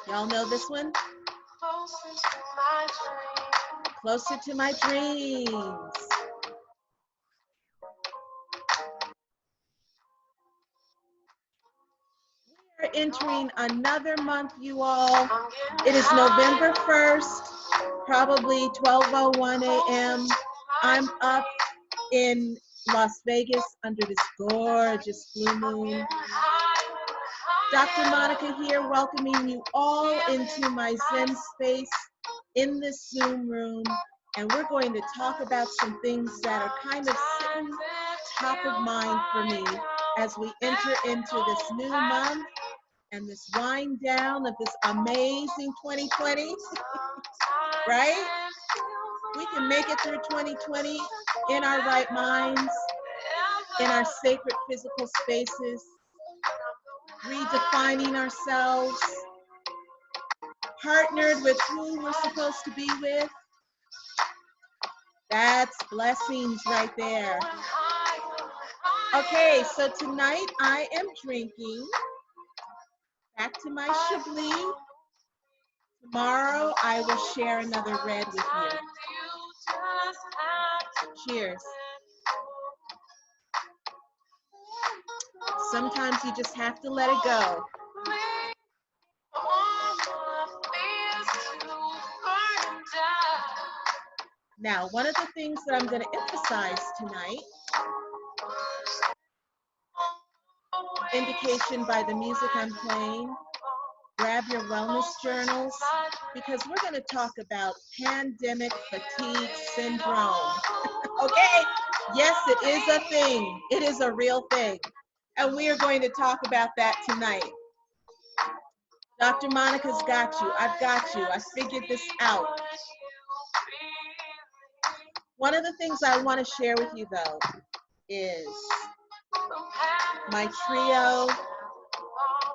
Y'all know this one? Closer to my dreams. We're entering another month, you all. It is November 1st, probably 12:01 a.m. I'm up in Las Vegas under this gorgeous blue moon. Dr. Monica here, welcoming you all into my Zen space in this Zoom room. And we're going to talk about some things that are kind of sitting top of mind for me as we enter into this new month and this wind down of this amazing 2020, right? We can make it through 2020 in our right minds, in our sacred physical spaces, redefining ourselves, partnered with who we're supposed to be with. That's blessings right there. Okay, so tonight I am drinking back to my Chablis. Tomorrow I will share another red with you. Cheers. Sometimes you just have to let it go. Now, one of the things that I'm going to emphasize tonight, indication by the music I'm playing, grab your wellness journals, because we're going to talk about pandemic fatigue syndrome. Okay? Yes, it is a thing. It is a real thing. And we are going to talk about that tonight. Dr. Monica's got you. I've got you. I figured this out. One of the things I want to share with you, though, is my trio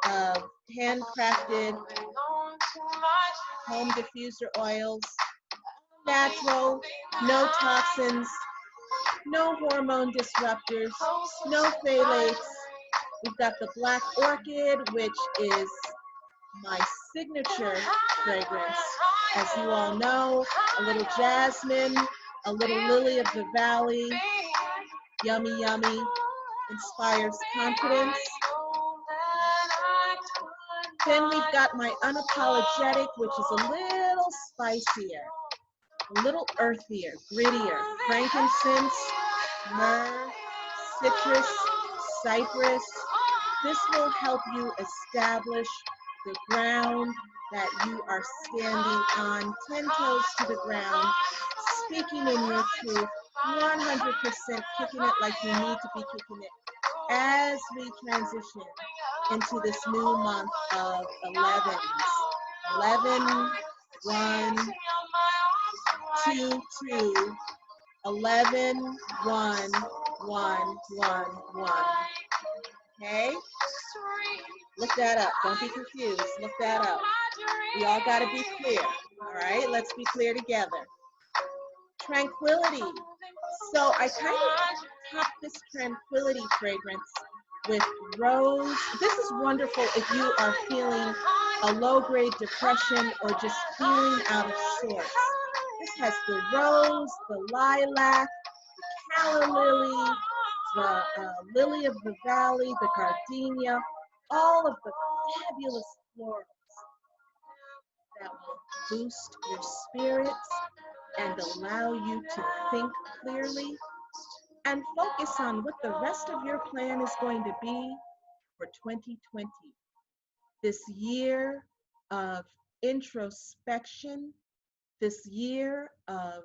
of handcrafted home diffuser oils, natural, no toxins, no hormone disruptors, no phthalates. We've got the Black Orchid, which is my signature fragrance. As you all know, a little jasmine, a little lily of the valley, yummy, yummy, inspires confidence. Then we've got my unapologetic, which is a little spicier, a little earthier, grittier, frankincense, myrrh, citrus, cypress. This will help you establish the ground that you are standing on, 10 toes to the ground, speaking in your truth, 100% kicking it like you need to be kicking it as we transition into this new month of 11s. 11, 1, 2, 2, 11, 1, 1, 1, 1. Okay? Look that up. Don't be confused. Look that up. We all got to be clear. All right? Let's be clear together. Tranquility. So I kind of top this tranquility fragrance with rose. This is wonderful if you are feeling a low-grade depression or just feeling out of sorts. This has the rose, the lilac, the calla lily, the lily of the valley, the gardenia, all of the fabulous florals that will boost your spirits and allow you to think clearly and focus on what the rest of your plan is going to be for 2020. This year of introspection, this year of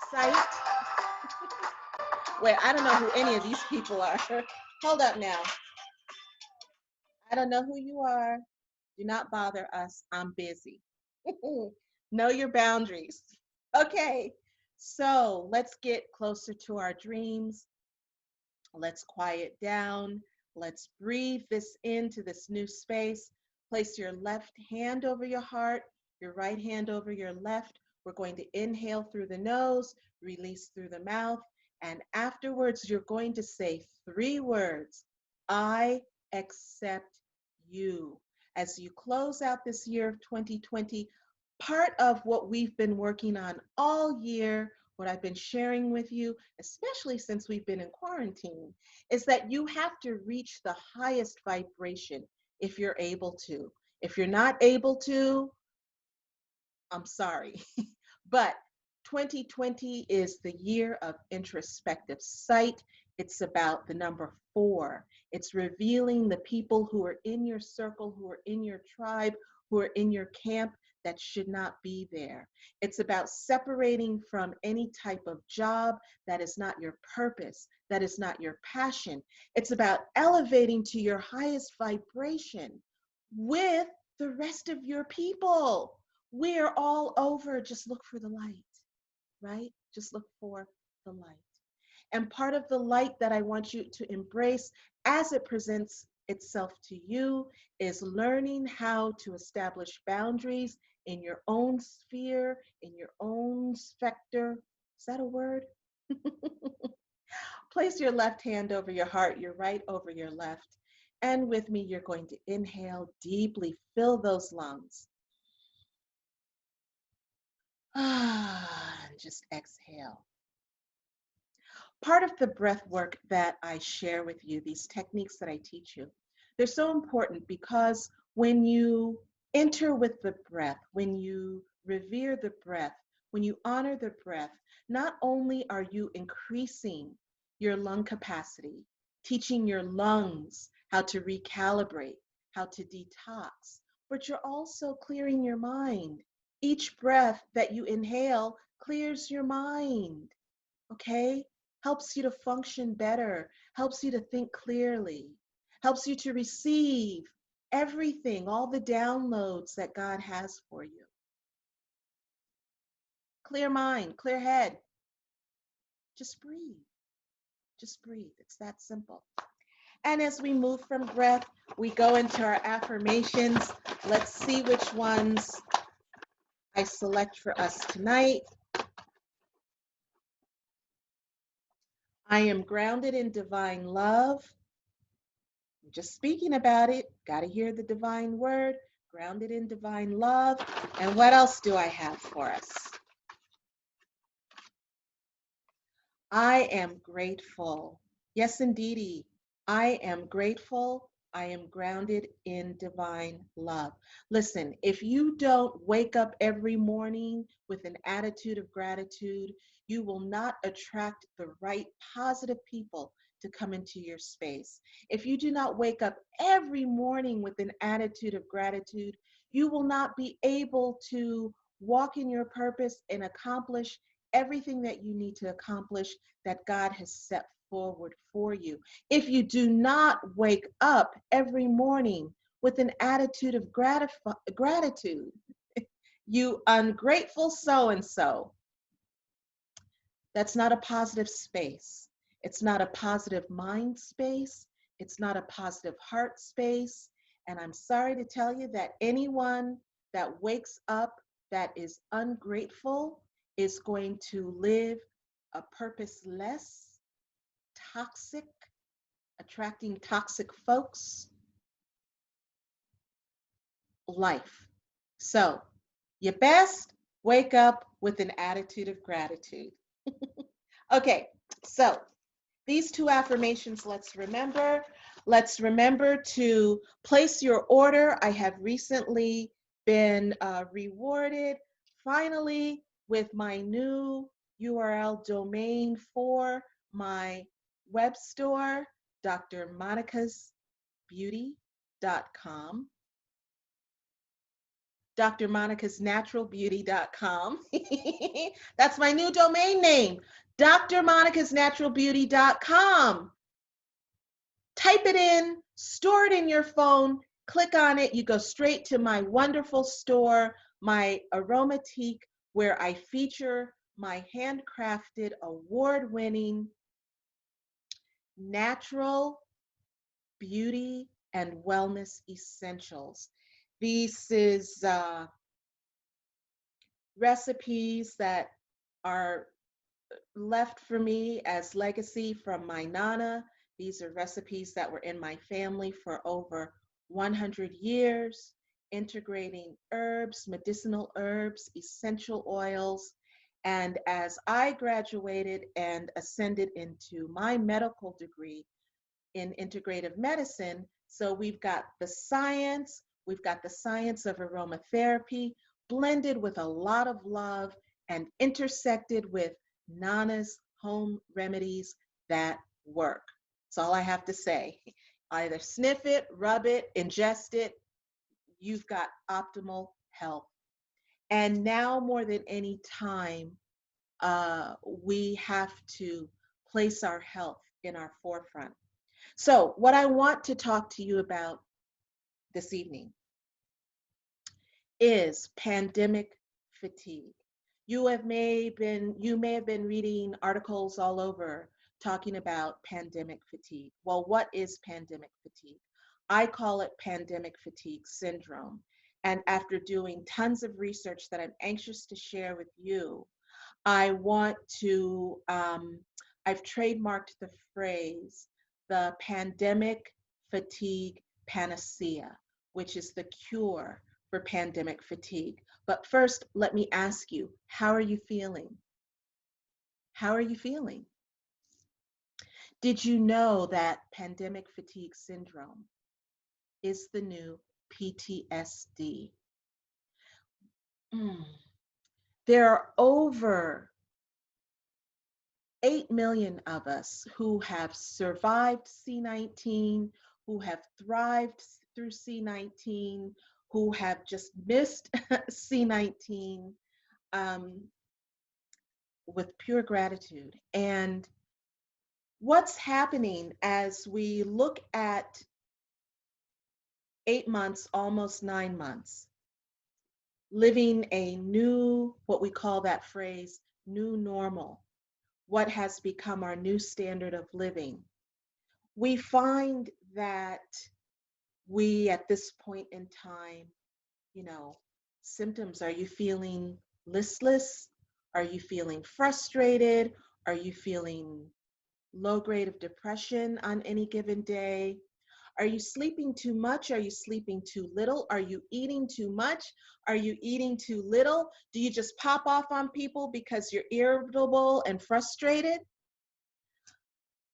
sight. Wait, I don't know who any of these people are. Hold up now. I don't know who you are. Do not bother us. I'm busy. Know your boundaries. Okay, so let's get closer to our dreams. Let's quiet down. Let's breathe this into this new space. Place your left hand over your heart, your right hand over your left. We're going to inhale through the nose, release through the mouth, and afterwards you're going to say 3 words. I accept you. as you close out this year of 2020, part of what we've been working on all year, what I've been sharing with you, especially since we've been in quarantine, is that you have to reach the highest vibration if you're able to. If you're not able to, I'm sorry. But 2020 is the year of introspective sight. It's about the number 4. It's revealing the people who are in your circle, who are in your tribe, who are in your camp that should not be there. It's about separating from any type of job that is not your purpose, that is not your passion. It's about elevating to your highest vibration with the rest of your people. We're all over. Just look for the light, right? Just look for the light. And part of the light that I want you to embrace as it presents itself to you is learning how to establish boundaries in your own sphere, in your own specter. Is that a word? Place your left hand over your heart, your right over your left. And with me, you're going to inhale deeply, fill those lungs. And just exhale. Part of the breath work that I share with you, these techniques that I teach you, they're so important because when you enter with the breath, when you revere the breath, when you honor the breath, not only are you increasing your lung capacity, teaching your lungs how to recalibrate, how to detox, but you're also clearing your mind. Each breath that you inhale clears your mind, okay? Helps you to function better, helps you to think clearly, helps you to receive everything, all the downloads that God has for you. Clear mind, clear head. Just breathe. Just breathe. It's that simple. And as we move from breath, we go into our affirmations. Let's see which ones I select for us tonight. I am grounded in divine love. I'm just speaking about it. Got to hear the divine word. Grounded in divine love. And what else do I have for us? I am grateful. Yes, indeedy. I am grateful. I am grounded in divine love. Listen, if you don't wake up every morning with an attitude of gratitude, you will not attract the right positive people to come into your space. If you do not wake up every morning with an attitude of gratitude, you will not be able to walk in your purpose and accomplish everything that you need to accomplish that God has set forward for you. If you do not wake up every morning with an attitude of gratitude, you ungrateful so-and-so, that's not a positive space. It's not a positive mind space. It's not a positive heart space. And I'm sorry to tell you that anyone that wakes up that is ungrateful is going to live a purposeless, toxic, attracting toxic folks life. So you best wake up with an attitude of gratitude. Okay, so these 2 affirmations, let's remember. Let's remember to place your order. I have recently been rewarded finally with my new URL domain for my web store, drmonicasbeauty.com. drmonicasnaturalbeauty.com. That's my new domain name, drmonicasnaturalbeauty.com. Type it in, store it in your phone, click on it. You go straight to my wonderful store, my aromatique, where I feature my handcrafted, award-winning natural beauty and wellness essentials. This is recipes that are left for me as legacy from my Nana. These are recipes that were in my family for over 100 years. integrating herbs, medicinal herbs, essential oils. And as I graduated and ascended into my medical degree in integrative medicine, so we've got the science of aromatherapy blended with a lot of love and intersected with Nana's home remedies that work. That's all I have to say. Either sniff it, rub it, ingest it, you've got optimal health. And now more than any time, we have to place our health in our forefront. So, what I want to talk to you about this evening is pandemic fatigue. You may have been reading articles all over talking about pandemic fatigue. Well, what is pandemic fatigue? I call it pandemic fatigue syndrome. And after doing tons of research that I'm anxious to share with you, I want to, I've trademarked the phrase, the pandemic fatigue panacea, which is the cure for pandemic fatigue. But first, let me ask you, how are you feeling? How are you feeling? Did you know that pandemic fatigue syndrome is the new PTSD? Mm. There are over 8 million of us who have survived C-19, who have thrived through C-19, who have just missed C-19, um, with pure gratitude. And what's happening as we look at 8 months, almost 9 months, living a new, what we call that phrase, new normal, what has become our new standard of living, we find that we, at this point in time, you know, symptoms, are you feeling listless? Are you feeling frustrated? Are you feeling low grade of depression on any given day? Are you sleeping too much? Are you sleeping too little? Are you eating too much? Are you eating too little? Do you just pop off on people because you're irritable and frustrated?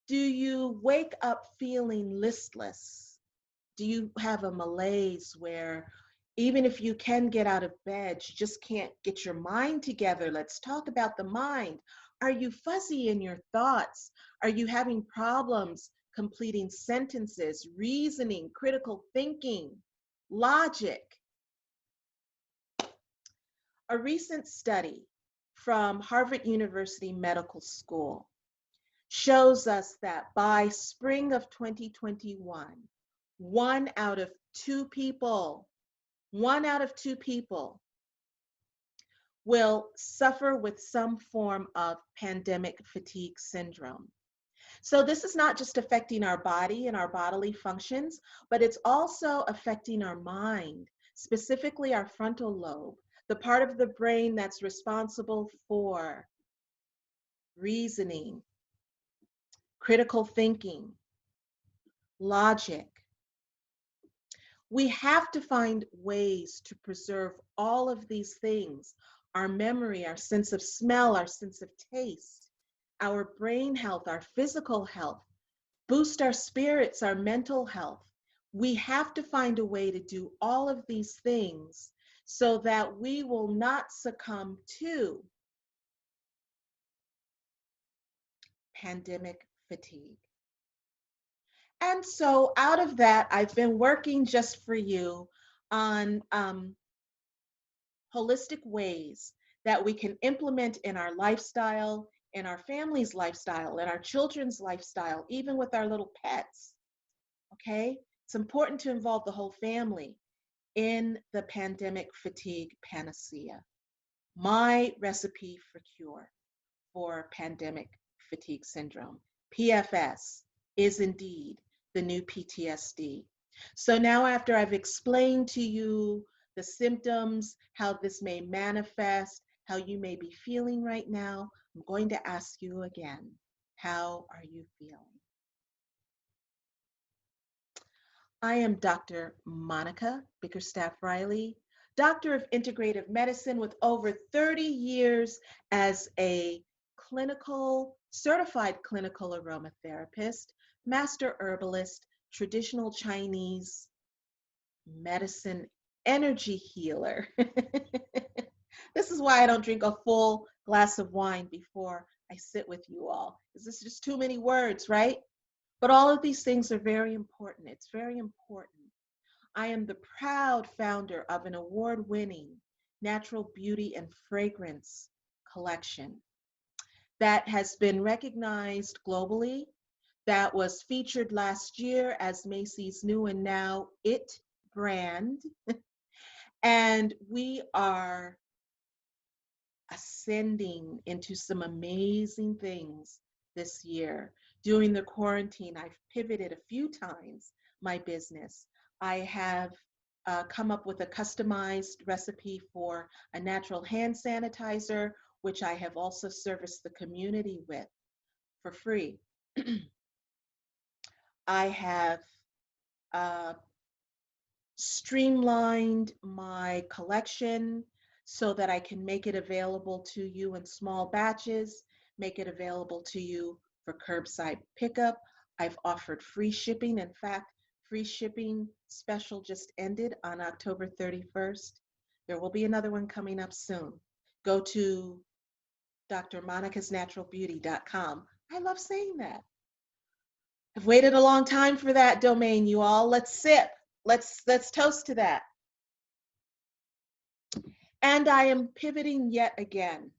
Do you wake up feeling listless? Do you have a malaise where even if you can get out of bed, you just can't get your mind together? Let's talk about the mind. Are you fuzzy in your thoughts? Are you having problems completing sentences, reasoning, critical thinking, logic? A recent study from Harvard University Medical School shows us that by spring of 2021, 1 out of 2 people will suffer with some form of pandemic fatigue syndrome. So this is not just affecting our body and our bodily functions, but it's also affecting our mind, specifically our frontal lobe, the part of the brain that's responsible for reasoning, critical thinking, logic. We have to find ways to preserve all of these things: our memory, our sense of smell, our sense of taste, our brain health, our physical health, boost our spirits, our mental health. We have to find a way to do all of these things so that we will not succumb to pandemic fatigue. And so out of that, I've been working just for you on holistic ways that we can implement in our lifestyle, in our family's lifestyle, in our children's lifestyle, even with our little pets. Okay? It's important to involve the whole family in the pandemic fatigue panacea. My recipe for cure for pandemic fatigue syndrome, PFS, is indeed the new PTSD. So now, after I've explained to you the symptoms, how this may manifest, how you may be feeling right now, I'm going to ask you again, how are you feeling? I am Dr. Monica Bickerstaff Riley, Doctor of Integrative Medicine with over 30 years as a certified clinical aromatherapist, master herbalist, traditional Chinese medicine energy healer. This is why I don't drink a full glass of wine before I sit with you all. This is just too many words, right? But all of these things are very important. It's very important. I am the proud founder of an award winning natural beauty and fragrance collection that has been recognized globally, that was featured last year as Macy's New and Now It brand. And we are ascending into some amazing things this year. During the quarantine, I've pivoted a few times my business. I have come up with a customized recipe for a natural hand sanitizer, which I have also serviced the community with for free. I have uh, streamlined my collection so that I can make it available to you in small batches, make it available to you for curbside pickup. I've offered free shipping. In fact, free shipping special just ended on October 31st. There will be another one coming up soon. Go to drmonicasnaturalbeauty.com. I love saying that. I've waited a long time for that domain, you all. Let's sip. Let's toast to that. And I am pivoting yet again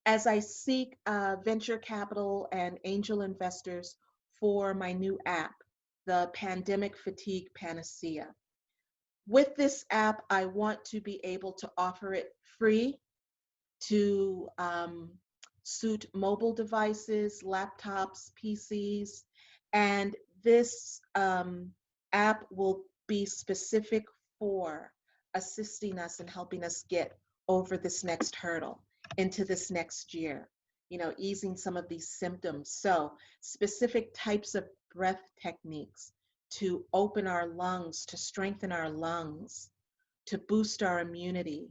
as I seek venture capital and angel investors for my new app, the Pandemic Fatigue Panacea. With this app, I want to be able to offer it free to suit mobile devices, laptops, PCs, and this app will be specific for assisting us and helping us get over this next hurdle into this next year, easing some of these symptoms. So specific types of breath techniques to open our lungs, to strengthen our lungs, to boost our immunity,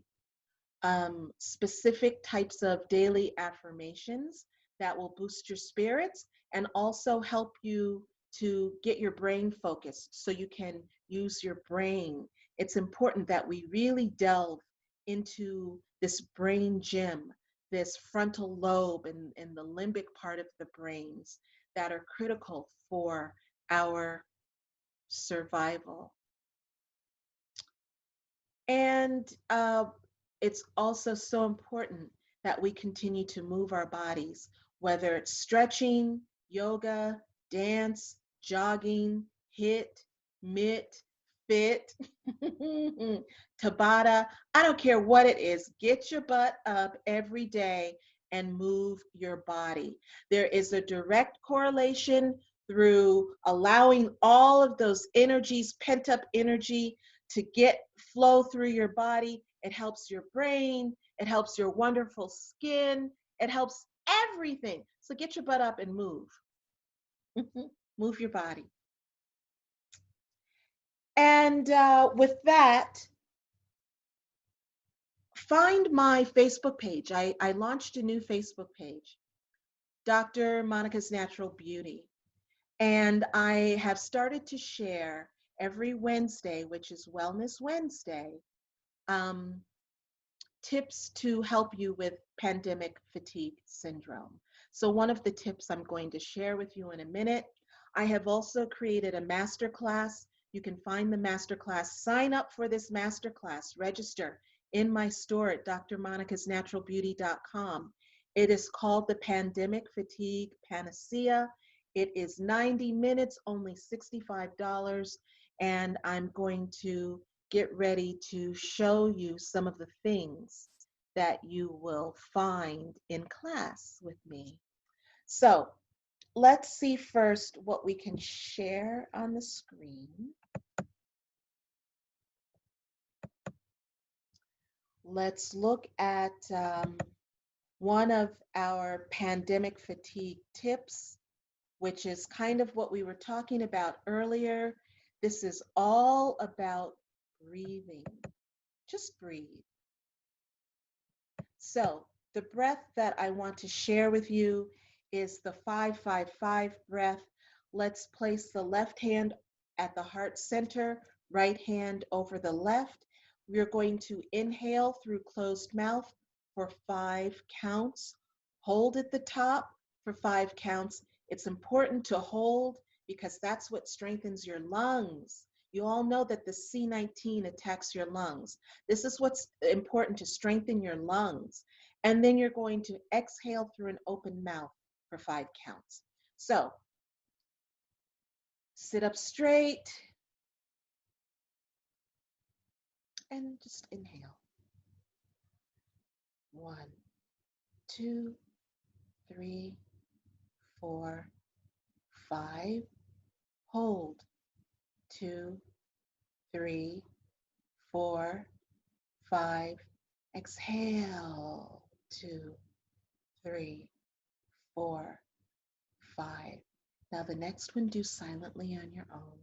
specific types of daily affirmations that will boost your spirits and also help you to get your brain focused so you can use your brain. It's important that we really delve into this brain gym, this frontal lobe and the limbic part of the brains that are critical for our survival. And it's also so important that we continue to move our bodies, whether it's stretching, yoga, dance, jogging, hit, mitt, fit, Tabata. I don't care what it is. Get your butt up every day and move your body. There is a direct correlation through allowing all of those energies, pent up energy, to get flow through your body. It helps your brain. It helps your wonderful skin. It helps everything. So get your butt up and move. Move your body. And with that, find my Facebook page. I launched a new Facebook page, Dr. Monica's Natural Beauty. And I have started to share every Wednesday, which is Wellness Wednesday, um, tips to help you with pandemic fatigue syndrome. So one of the tips I'm going to share with you in a minute. I have also created a masterclass. You can find the masterclass. Sign up for this masterclass. Register in my store at drmonicasnaturalbeauty.com. It is called the Pandemic Fatigue Panacea. It is 90 minutes, only $65, and I'm going to get ready to show you some of the things that you will find in class with me. So let's see first what we can share on the screen. Let's look at one of our pandemic fatigue tips, which is kind of what we were talking about earlier. This is all about breathing. Just breathe. So the breath that I want to share with you is the 5-5-5 breath. Let's place the left hand at the heart center, right hand over the left. We're going to inhale through closed mouth for 5 counts. Hold at the top for 5 counts. It's important to hold because that's what strengthens your lungs. You all know that the C19 attacks your lungs. This is what's important, to strengthen your lungs. And then you're going to exhale through an open mouth for 5 counts. So sit up straight and just inhale. 1, 2, 3, 4, 5. Hold. 2, 3, 4, 5. Exhale. 2, 3, 4, 5. Now the next one, do silently on your own.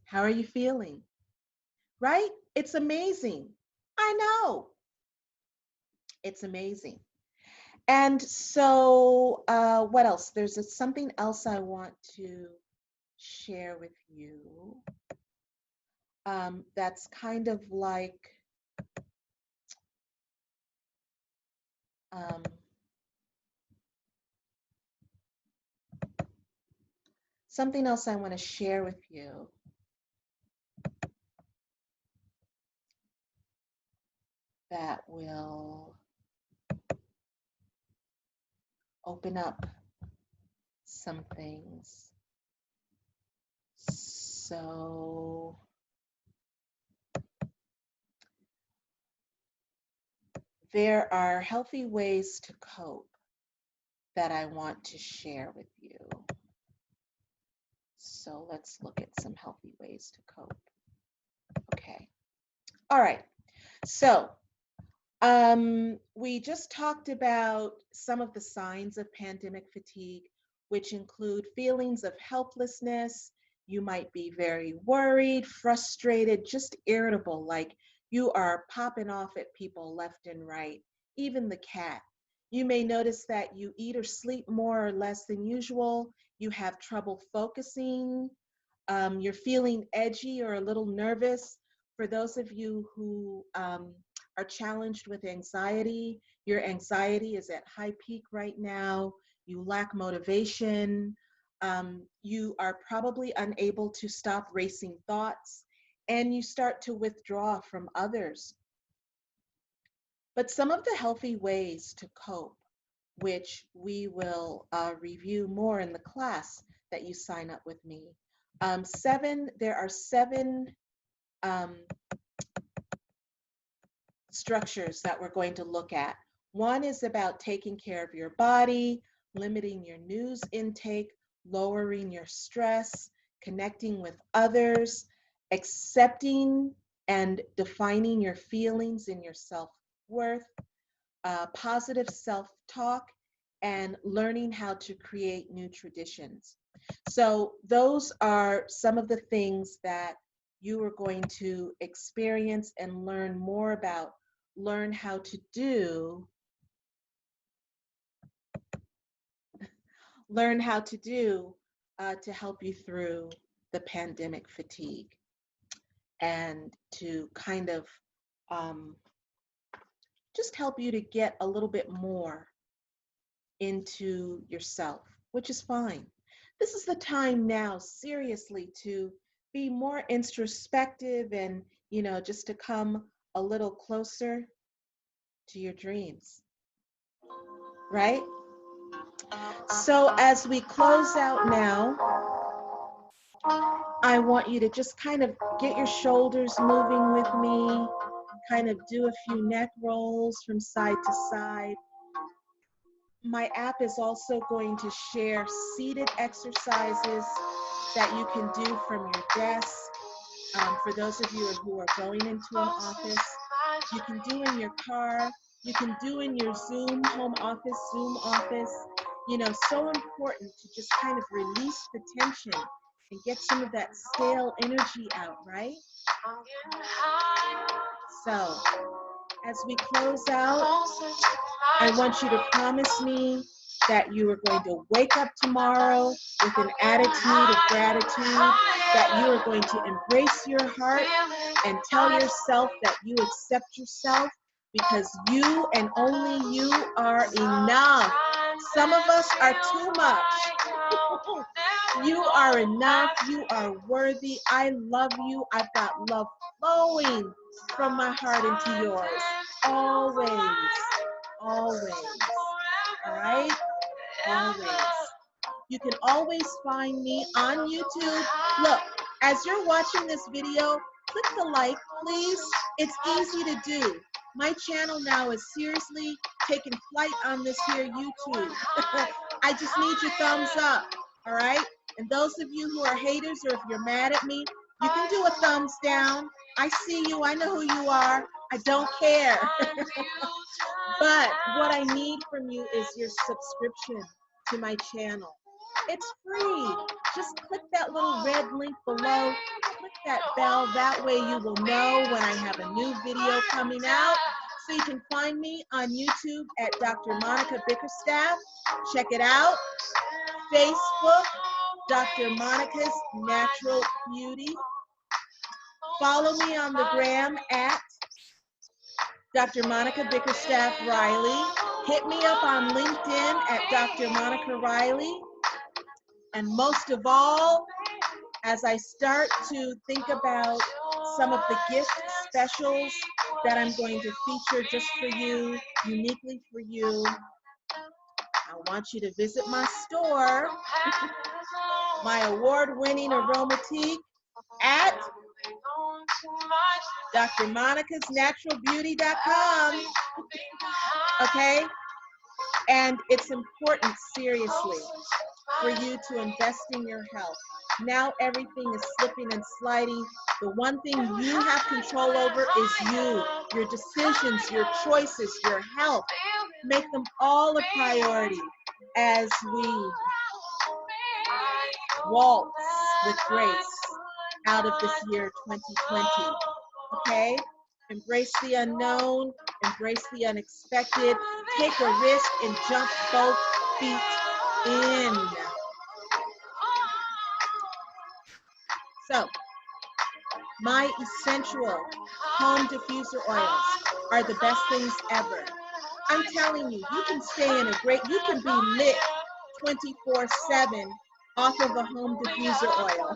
How are you feeling? Right? It's amazing. I know. It's amazing. And so, what else? There's something else I want to share with you. That's kind of like something else I want to share with you. That will open up some things. So there are healthy ways to cope that I want to share with you. So let's look at some healthy ways to cope. Okay. All right. So we just talked about some of the signs of pandemic fatigue, which include feelings of helplessness. You might be very worried, frustrated, just irritable, like you are popping off at people left and right, even the cat. You may notice that you eat or sleep more or less than usual. You have trouble focusing. You're feeling edgy or a little nervous. For those of you who are challenged with anxiety, your anxiety is at high peak right now. You lack motivation. You are probably unable to stop racing thoughts, and you start to withdraw from others. But some of the healthy ways to cope, which we will review more in the class that you sign up with me. There are 7 structures that we're going to look at. One is about taking care of your body, limiting your news intake, lowering your stress, connecting with others, accepting and defining your feelings and your self-worth, positive self-talk, and learning how to create new traditions. So those are some of the things that you are going to experience and learn more about, learn how to do, to help you through the pandemic fatigue and to kind of just help you to get a little bit more into yourself, which is fine. This is the time now, seriously, to be more introspective and, just to come a little closer to your dreams, right? So as we close out now, I want you to just kind of get your shoulders moving with me, kind of do a few neck rolls from side to side. My app is also going to share seated exercises that you can do from your desk. For those of you who are going into an office, you can do in your car, you can do in your Zoom home office, Zoom office. You know, so important to just kind of release the tension and get some of that stale energy out, right? So, as we close out, I want you to promise me that you are going to wake up tomorrow with an attitude of gratitude, that you are going to embrace your heart and tell yourself that you accept yourself because you and only you are enough. Some of us are too much. You are enough. You are worthy. I love you. I've got love flowing from my heart into yours. Always. Always. All right? Always. You can always find me on YouTube. Look, as you're watching this video, click the like, please. It's easy to do. My channel now is seriously taking flight on this here YouTube. I just need your thumbs up, all right? And those of you who are haters, or if you're mad at me, you can do a thumbs down. I see you. I know who you are. I don't care. But what I need from you is your subscription to my channel. It's free. Just click that little red link below. Click that bell. That way you will know when I have a new video coming out. So you can find me on YouTube at Dr. Monica Bickerstaff. Check it out. Facebook, Dr. Monica's Natural Beauty. Follow me on the gram at Dr. Monica Bickerstaff Riley. Hit me up on LinkedIn at Dr. Monica Riley. And most of all, as I start to think about some of the gift specials that I'm going to feature just for you, uniquely for you, I want you to visit my store, my award-winning aromatique at drmonicasnaturalbeauty.com. Okay? And it's important, seriously, for you to invest in your health. Now everything is slipping and sliding. The one thing you have control over is you, your decisions, your choices, your health. Make them all a priority as we waltz with grace out of this year 2020. Okay? Embrace the unknown, embrace the unexpected, take a risk and jump both feet in. So, my essential home diffuser oils are the best things ever. I'm telling you, you can stay in you can be lit 24/7 off of a home diffuser oil.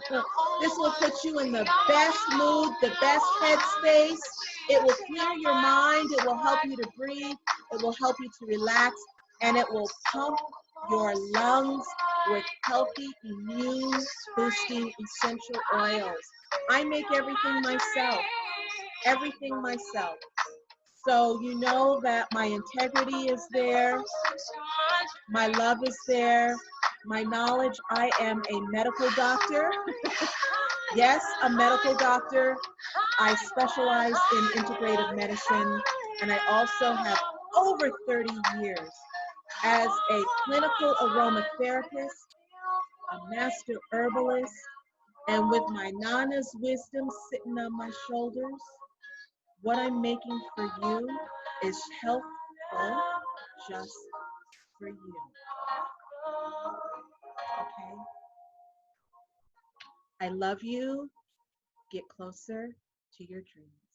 This will put you in the best mood, the best headspace. It will clear your mind. It will help you to breathe. It will help you to relax. And it will pump your lungs with healthy, immune-boosting essential oils. I make everything myself. Everything myself. So you know that my integrity is there. My love is there. My knowledge, I am a medical doctor. Yes, a medical doctor. I specialize in integrative medicine, and I also have over 30 years as a clinical aromatherapist, a master herbalist, and with my Nana's wisdom sitting on my shoulders, what I'm making for you is healthful just for you. Okay? I love you. Get closer to your dreams.